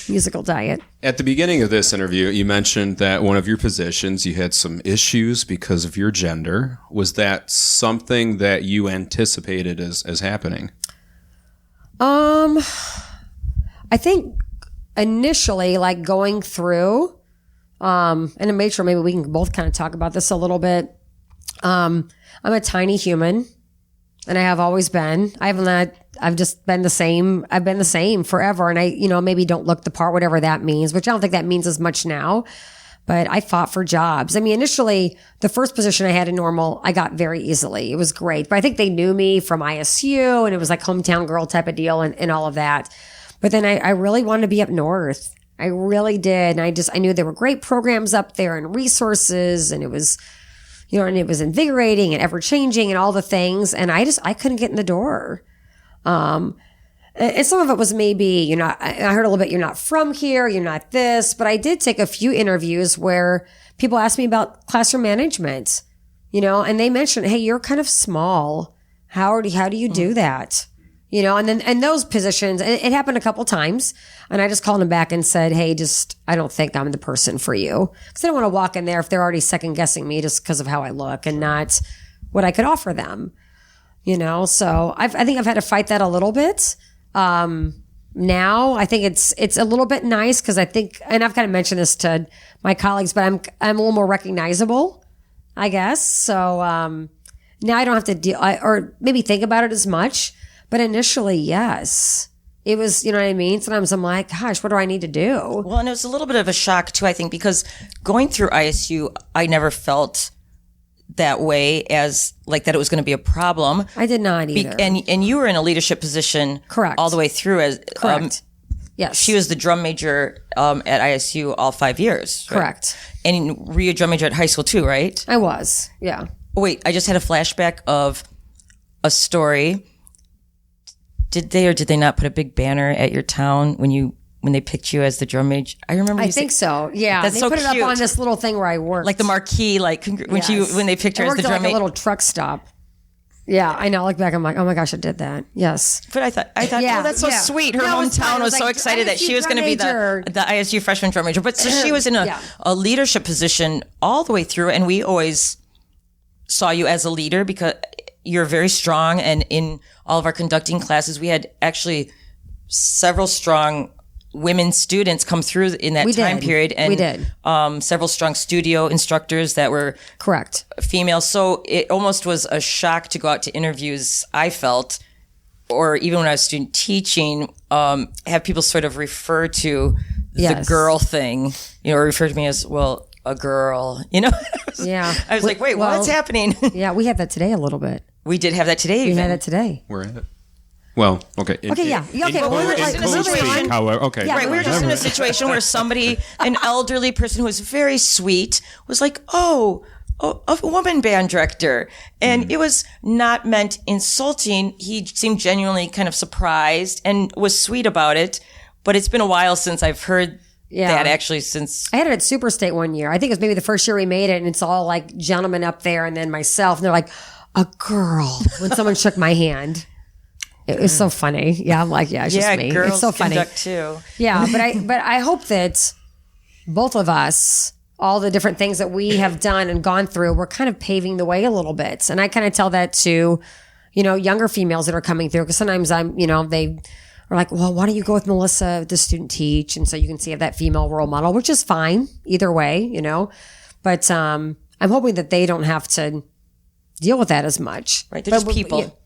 musical diet. At the beginning of this interview, you mentioned that one of your positions, you had some issues because of your gender. Was that something that you anticipated as happening? I think initially, like going through, and I made sure maybe we can both kind of talk about this a little bit. I'm a tiny human, and I have always been. I've just been the same. I've been the same forever. And I, maybe don't look the part, whatever that means, which I don't think that means as much now, but I fought for jobs. I mean, initially the first position I had in normal, I got very easily. It was great, but I think they knew me from ISU and it was like hometown girl type of deal and all of that. But then I really wanted to be up north. I really did. And I knew there were great programs up there and resources and it was, and it was invigorating and ever changing and all the things. And I couldn't get in the door. And some of it was maybe, I heard a little bit, you're not from here, you're not this, but I did take a few interviews where people asked me about classroom management, and they mentioned, hey, you're kind of small. How do you do that? And those positions, it happened a couple times and I just called them back and said, hey, I don't think I'm the person for you. Cause I don't want to walk in there if they're already second guessing me just because of how I look and not what I could offer them. So I think I've had to fight that a little bit. Now I think it's a little bit nice because I think, and I've kind of mentioned this to my colleagues, but I'm a little more recognizable, I guess. So, now I don't have to deal, or maybe think about it as much, but initially, yes, it was, you know what I mean? Sometimes I'm like, gosh, what do I need to do? Well, and it was a little bit of a shock too, I think, because going through ISU, I never felt that way as like that it was going to be a problem. I did not either. And you were in a leadership position, correct, all the way through. As correct, yes. She was the drum major at ISU all 5 years, right? Correct. And were you a drum major at high school too, right? I was, yeah. Oh, wait, I just had a flashback of a story. Did they or did they not put a big banner at your town when they picked you as the drum major? I remember. I think so. Yeah, that's they so put cute. it up on this little thing where I worked, like the marquee, like when they picked her as the drum major. Like a little truck stop. Yeah, I know. I look back, I'm like, oh my gosh, I did that. Yes, but I thought, yeah, oh, that's so sweet. Her hometown was so excited that she was going to be the ISU freshman drum major. But so she was in a leadership position all the way through, and we always saw you as a leader because you're very strong. And in all of our conducting classes, we had actually several strong women students come through in that time period. And we did. Several strong studio instructors that were correct female. So it almost was a shock to go out to interviews, I felt, or even when I was student teaching, have people sort of refer to the girl thing, or refer to me as, well, a girl, Yeah. I was like, wait, what's happening? Yeah, we had that today a little bit. We did have that today. We had it today. We're at it. Well, okay. Okay, yeah. Okay, we were just in a situation. However, okay. Yeah, we were just in a situation where somebody, an elderly person who was very sweet, was like, oh, a woman band director. And it was not meant insulting. He seemed genuinely kind of surprised and was sweet about it. But it's been a while since I've heard that actually since. I had it at Super State one year. I think it was maybe the first year we made it, and it's all like gentlemen up there and then myself. And they're like, a girl, when someone shook my hand. It was so funny. Yeah, I'm like, it's just me. Girls it's so funny conduct too. Yeah, but I hope that both of us all the different things that we have done and gone through, we're kind of paving the way a little bit. And I kind of tell that to, younger females that are coming through, because sometimes they are like, well, why don't you go with Melissa, the student teach? And so you can see that female role model, which is fine either way, but I'm hoping that they don't have to deal with that as much. Right. They're just people.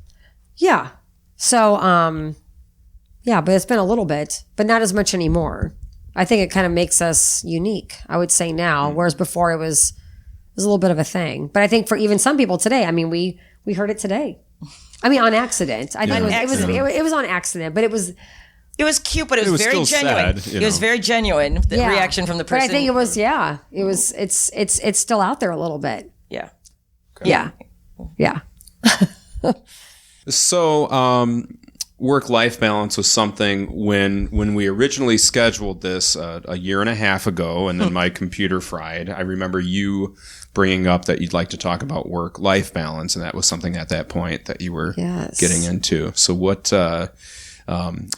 Yeah. So, but it's been a little bit, but not as much anymore. I think it kind of makes us unique, I would say now, whereas before it was a little bit of a thing. But I think for even some people today, I mean, we heard it today. I mean, on accident. I think it was on accident, but it was cute, but it was very genuine. Sad, It was very genuine. The reaction from the person. But I think it was, it's still out there a little bit. Yeah. Okay. Yeah. So, work-life balance was something when we originally scheduled this a year and a half ago, and then my computer fried. I remember you bringing up that you'd like to talk about work-life balance, and that was something at that point that you were getting into. So what,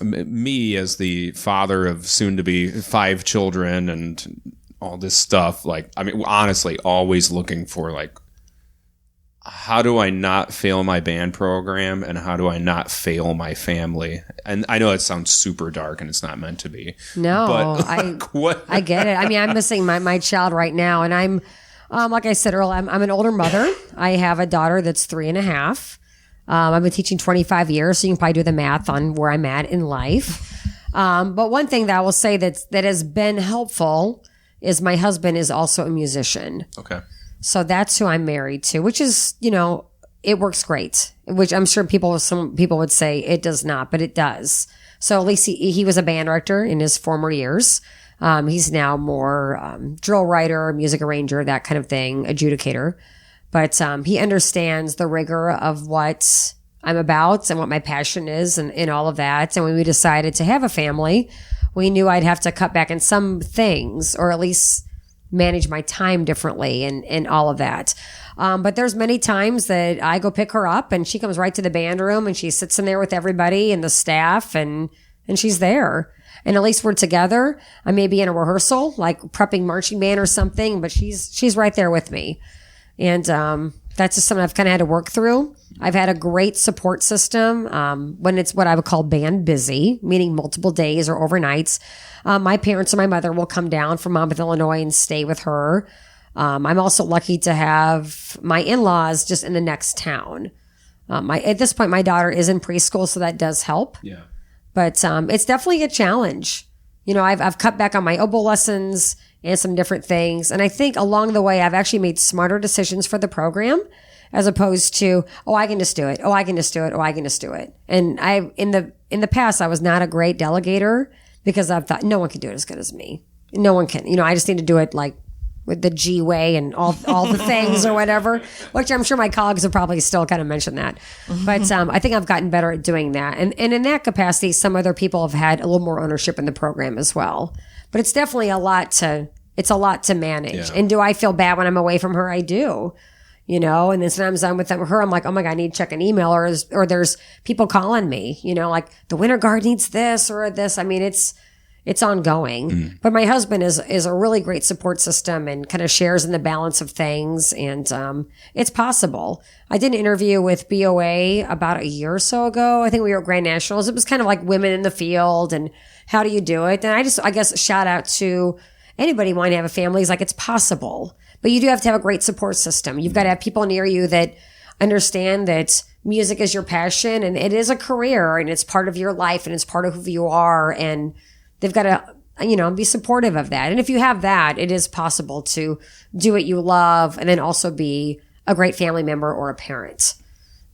me as the father of soon-to-be 5 children and all this stuff, honestly, always looking for, how do I not fail my band program, and how do I not fail my family? And I know it sounds super dark and it's not meant to be. No, but I get it. I mean, I'm missing my child right now, and I'm, like I said earlier, I'm an older mother. I have a daughter that's 3.5. I've been teaching 25 years, so you can probably do the math on where I'm at in life. But one thing that I will say that has been helpful is my husband is also a musician. Okay. So that's who I'm married to, which is, it works great, which I'm sure some people would say it does not, but it does. So at least he was a band director in his former years. He's now more drill writer, music arranger, that kind of thing, adjudicator. But he understands the rigor of what I'm about and what my passion is and all of that. And when we decided to have a family, we knew I'd have to cut back on some things, or at least manage my time differently and all of that. But there's many times that I go pick her up and she comes right to the band room and she sits in there with everybody and the staff and she's there. And at least we're together. I may be in a rehearsal, like prepping marching band or something, but she's right there with me. And that's just something I've kind of had to work through. I've had a great support system when it's what I would call band busy, meaning multiple days or overnights. My parents or my mother will come down from Monmouth, Illinois and stay with her. I'm also lucky to have my in-laws just in the next town. At this point, my daughter is in preschool, so that does help. Yeah. But it's definitely a challenge. I've cut back on my oboe lessons and some different things. And I think along the way, I've actually made smarter decisions for the program, as opposed to, I can just do it. I can just do it. I can just do it. And in the past, I was not a great delegator because I thought no one can do it as good as me. No one can. I just need to do it like with the G way and all the things or whatever, which I'm sure my colleagues have probably still kind of mentioned that. But I think I've gotten better at doing that. And in that capacity, some other people have had a little more ownership in the program as well. But it's definitely a lot to manage. Yeah. And do I feel bad when I'm away from her? I do. And then sometimes I'm with her, I'm like, oh my God, I need to check an email, or there's people calling me, like the winter guard needs this or this. I mean, it's ongoing. But my husband is a really great support system and kind of shares in the balance of things. And it's possible. I did an interview with BOA about a year or so ago. I think we were at Grand Nationals. It was kind of like women in the field and how do you do it? And I guess shout out to anybody wanting to have a family. Is like, it's possible. But you do have to have a great support system. You've got to have people near you that understand that music is your passion and it is a career and it's part of your life and it's part of who you are. And they've got to, be supportive of that. And if you have that, it is possible to do what you love and then also be a great family member or a parent.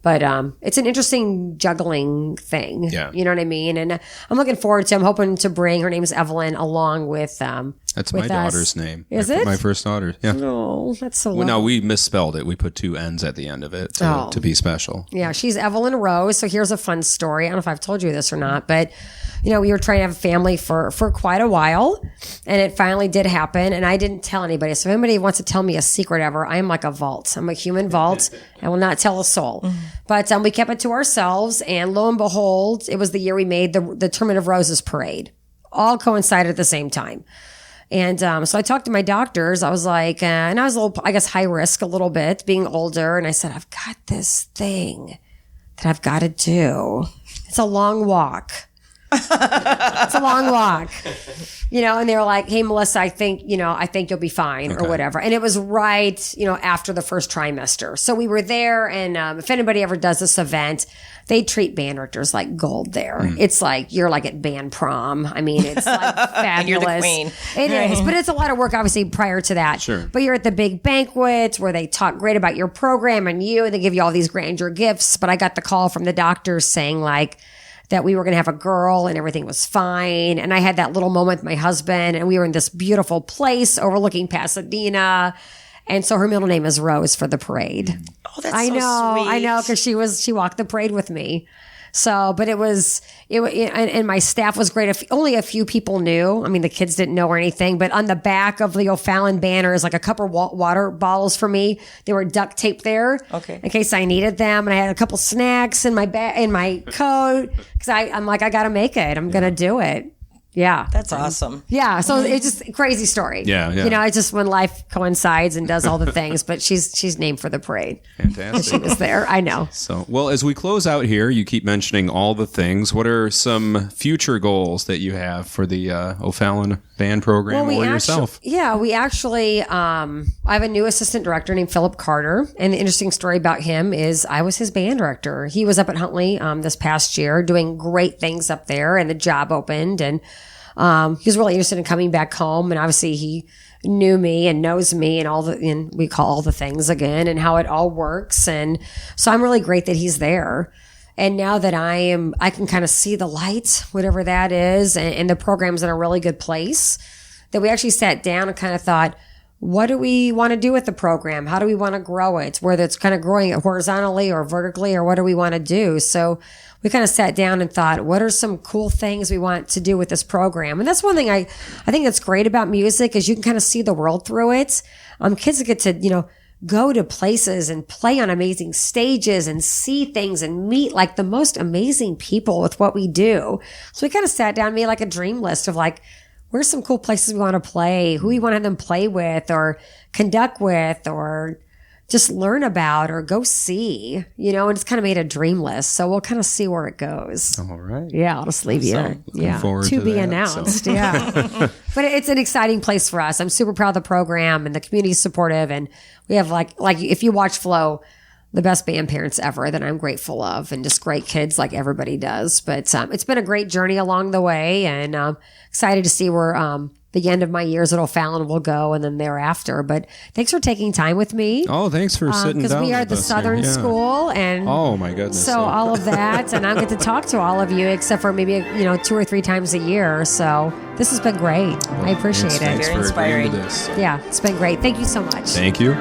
But it's an interesting juggling thing. Yeah. You know what I mean? And I'm looking forward to, I'm hoping to bring, her name's Evelyn, along with That's with my daughter's name. Is it? My first daughter. Yeah. Oh, that's so well, no, we misspelled it. We put 2 N's at the end of it to be special. Yeah, she's Evelyn Rose. So here's a fun story. I don't know if I've told you this or not, but we were trying to have a family for quite a while, and it finally did happen. And I didn't tell anybody. So if anybody wants to tell me a secret ever, I am like a vault. I'm a human vault. I will not tell a soul. But we kept it to ourselves, and lo and behold, it was the year we made the Tournament of Roses parade. All coincided at the same time. And so I talked to my doctors. I was like, and I was a little, I guess, high risk a little bit, being older. And I said, I've got this thing that I've got to do. It's a long walk. It's a long walk. And they were like, hey, Melissa, I think you'll be fine or whatever. And it was right, after the first trimester. So we were there. And if anybody ever does this event, they treat band directors like gold there. It's like, you're like at band prom. I mean, it's like fabulous. And you're the queen. It is. But it's a lot of work, obviously, prior to that. Sure. But you're at the big banquets where they talk great about your program and you, and they give you all these grandeur gifts. But I got the call from the doctors saying like, that we were going to have a girl and everything was fine. And I had that little moment with my husband and we were in this beautiful place overlooking Pasadena. And so her middle name is Rose for the parade. Oh, that's I so know, sweet. I know, because she walked the parade with me. So, but and my staff was great. Only a few people knew. I mean, the kids didn't know or anything, but on the back of the O'Fallon banner is like a couple water bottles for me. They were duct taped there. Okay. In case I needed them. And I had a couple snacks in my in my coat. Cause I'm like, I got to make it. I'm going to do it. Yeah. That's awesome. Yeah. So it's just a crazy story. Yeah. Yeah. It's just when life coincides and does all the things, but she's named for the parade. Fantastic. She was there. I know. So, well, as we close out here, you keep mentioning all the things. What are some future goals that you have for the O'Fallon Band program or yourself? We actually, I have a new assistant director named Philip Carter. And the interesting story about him is I was his band director. He was up at Huntley this past year doing great things up there, and the job opened, and he was really interested in coming back home. And obviously he knew me and knows me and we call all the things again and how it all works. And so I'm really great that he's there. And now that I can kind of see the light, whatever that is, and the program's in a really good place, that we actually sat down and kind of thought, what do we want to do with the program? How do we want to grow it? Whether it's kind of growing it horizontally or vertically, or what do we want to do? So we kind of sat down and thought, what are some cool things we want to do with this program? And that's one thing I think that's great about music is you can kind of see the world through it. Kids get to, go to places and play on amazing stages and see things and meet like the most amazing people with what we do. So we kind of sat down and made like a dream list of like, where's some cool places we want to play, who we want to have them play with or conduct with or just learn about or go see, and it's kind of made a dream list. So we'll kind of see where it goes. All right. Yeah, I'll just leave you. Looking forward to be that, announced. Yeah. But it's an exciting place for us. I'm super proud of the program and the community's supportive. And we have like if you watch Flo, the best band parents ever that I'm grateful of, and just great kids like everybody does. But it's been a great journey along the way, and excited to see where the end of my years at O'Fallon will go, and then thereafter. But thanks for taking time with me. Oh, thanks for sitting down. Because we are the Southern School, and oh my goodness, so all of that, and I get to talk to all of you, except for maybe 2 or 3 times a year. So this has been great. Well, I appreciate it. Thanks Very for agreeing inspiring. to this. Yeah, it's been great. Thank you so much. Thank you.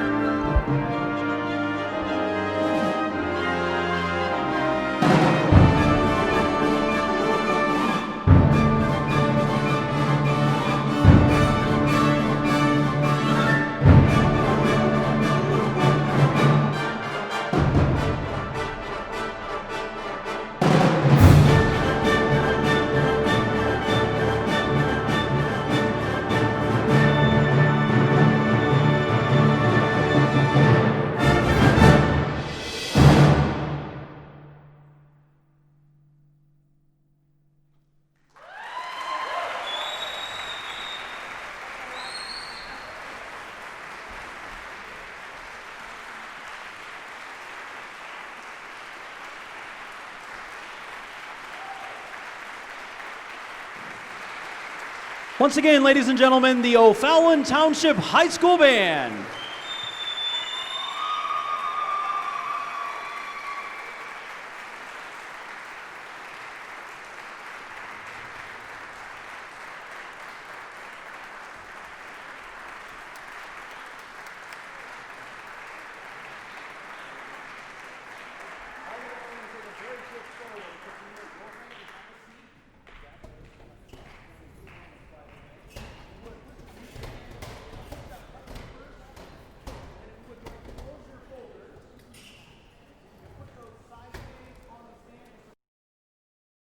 Once again, ladies and gentlemen, the O'Fallon Township High School Band.